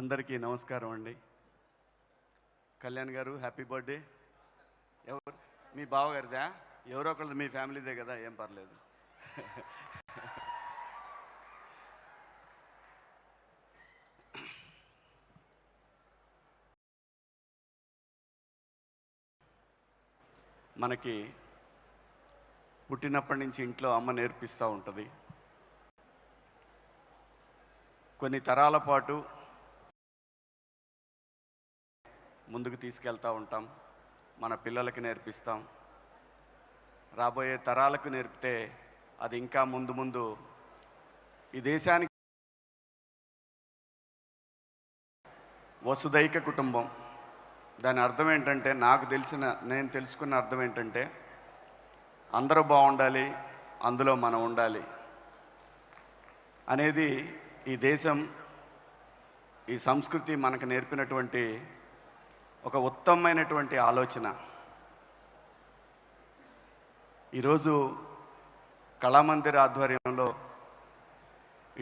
అందరికీ నమస్కారం అండి. కళ్యాణ్ గారు హ్యాపీ బర్త్డే. ఎవరు మీ బావగారిదా? ఎవరో ఒకళ్ళది మీ ఫ్యామిలీదే కదా, ఏం పర్లేదు. మనకి పుట్టినప్పటి నుంచి ఇంట్లో అమ్మ నేర్పిస్తూ ఉంటుంది. కొన్ని తరాల పాటు ముందుకు తీసుకెళ్తూ ఉంటాం, మన పిల్లలకి నేర్పిస్తాం. రాబోయే తరాలకు నేర్పితే అది ఇంకా ముందు ముందు ఈ దేశానికి వసుదైక కుటుంబం. దాని అర్థం ఏంటంటే, నేను తెలుసుకున్న అర్థం ఏంటంటే, అందరూ బాగుండాలి, అందులో మనం ఉండాలి అనేది ఈ దేశం, ఈ సంస్కృతి మనకు నేర్పినటువంటి ఒక ఉత్తమమైనటువంటి ఆలోచన. ఈరోజు కళామందిర్ ఆధ్వర్యంలో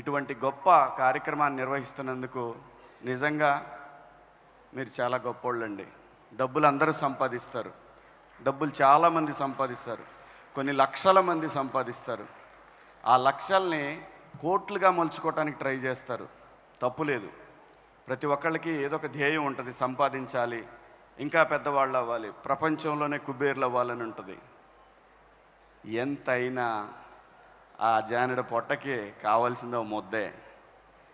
ఇటువంటి గొప్ప కార్యక్రమాన్ని నిర్వహిస్తున్నందుకు నిజంగా మీరు చాలా గొప్పోళ్ళండి. డబ్బులు అందరూ సంపాదిస్తారు, డబ్బులు చాలామంది సంపాదిస్తారు, కొన్ని లక్షల మంది సంపాదిస్తారు. ఆ లక్షల్ని కోట్లుగా మలుచుకోవటానికి ట్రై చేస్తారు, తప్పులేదు. ప్రతి ఒక్కళ్ళకి ఏదో ఒక ధ్యేయం ఉంటుంది, సంపాదించాలి, ఇంకా పెద్దవాళ్ళు అవ్వాలి, ప్రపంచంలోనే కుబేర్లు అవ్వాలని ఉంటుంది. ఎంతైనా ఆ జానెడ పొట్టకి కావాల్సిందో ముద్దే.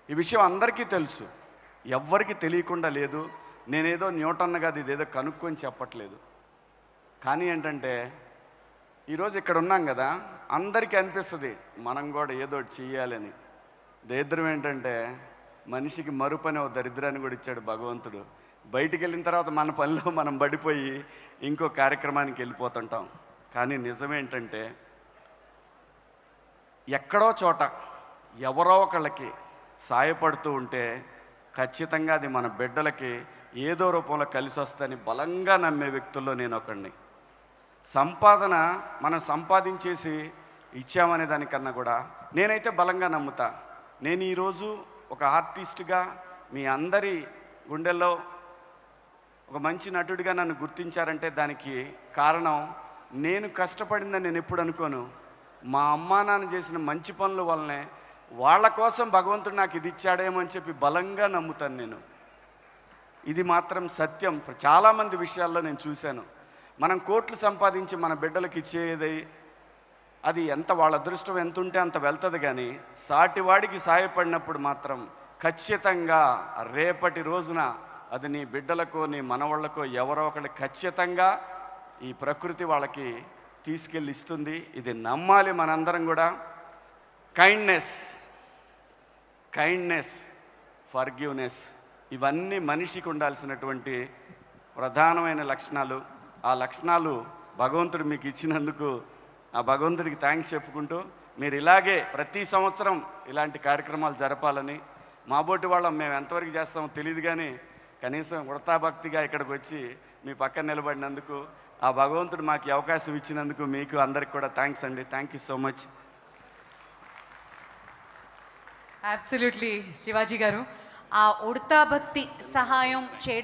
ఈ విషయం అందరికీ తెలుసు, ఎవ్వరికి తెలియకుండా లేదు. నేనేదో న్యూటన్ కాదు, ఇదేదో కనుక్కొని చెప్పట్లేదు. కానీ ఏంటంటే, ఈరోజు ఇక్కడ ఉన్నాం కదా, అందరికీ అనిపిస్తుంది మనం కూడా ఏదో చెయ్యాలని. దరిద్రం ఏంటంటే, మనిషికి మరుపని ఓ దరిద్రాన్ని కూడా ఇచ్చాడు భగవంతుడు. బయటికి వెళ్ళిన తర్వాత మన పనిలో మనం పడిపోయి ఇంకో కార్యక్రమానికి వెళ్ళిపోతుంటాం. కానీ నిజమేంటంటే, ఎక్కడో చోట ఎవరో ఒకళ్ళకి సాయపడుతూ ఉంటే ఖచ్చితంగా అది మన బిడ్డలకి ఏదో రూపంలో కలిసి వస్తుందని బలంగా నమ్మే వ్యక్తుల్లో నేను ఒకడిని. సంపాదన మనం సంపాదించేసి ఇచ్చామనే దానికన్నా కూడా నేనైతే బలంగా నమ్ముతా. నేను ఈరోజు ఒక ఆర్టిస్ట్గా మీ అందరి గుండెల్లో ఒక మంచి నటుడిగా నన్ను గుర్తించారంటే దానికి కారణం నేను కష్టపడిందని నేను ఎప్పుడు అనుకోను. మా అమ్మా నాన్న చేసిన మంచి పనుల వల్లనే, వాళ్ళ కోసం భగవంతుడు నాకు ఇది ఇచ్చాడేమో అని చెప్పి బలంగా నమ్ముతాను నేను. ఇది మాత్రం సత్యం. చాలామంది విషయాల్లో నేను చూశాను. మనం కోట్లు సంపాదించి మన బిడ్డలకు ఇచ్చేది అది ఎంత వాళ్ళ అదృష్టం ఎంత ఉంటే అంత వెళ్తుంది. కానీ సాటివాడికి సాయపడినప్పుడు మాత్రం ఖచ్చితంగా రేపటి రోజున అది నీ బిడ్డలకో నీ మనవాళ్ళకో ఎవరో ఒకరికి ఖచ్చితంగా ఈ ప్రకృతి వాళ్ళకి తీసుకెళ్ళి ఇస్తుంది. ఇది నమ్మాలి మనందరం కూడా. కైండ్నెస్, ఫర్గివ్నెస్, ఇవన్నీ మనిషికి ఉండాల్సినటువంటి ప్రధానమైన లక్షణాలు. ఆ లక్షణాలు భగవంతుడు మీకు ఇచ్చినందుకు ఆ భగవంతుడికి థ్యాంక్స్ చెప్పుకుంటూ, మీరు ఇలాగే ప్రతి సంవత్సరం ఇలాంటి కార్యక్రమాలు జరపాలని. మా బోటి వాళ్ళం మేము ఎంతవరకు చేస్తామో తెలియదు, కానీ కనీసం వృతాభక్తిగా ఇక్కడికి వచ్చి మీ పక్కన నిలబడినందుకు, ఆ భగవంతుడు మాకు అవకాశం ఇచ్చినందుకు మీకు అందరికి కూడా థ్యాంక్స్ అండి. Thank you so much. Absolutely Shivaji గారు, ఆ ఉడతా భక్తి సహాయం చేయడం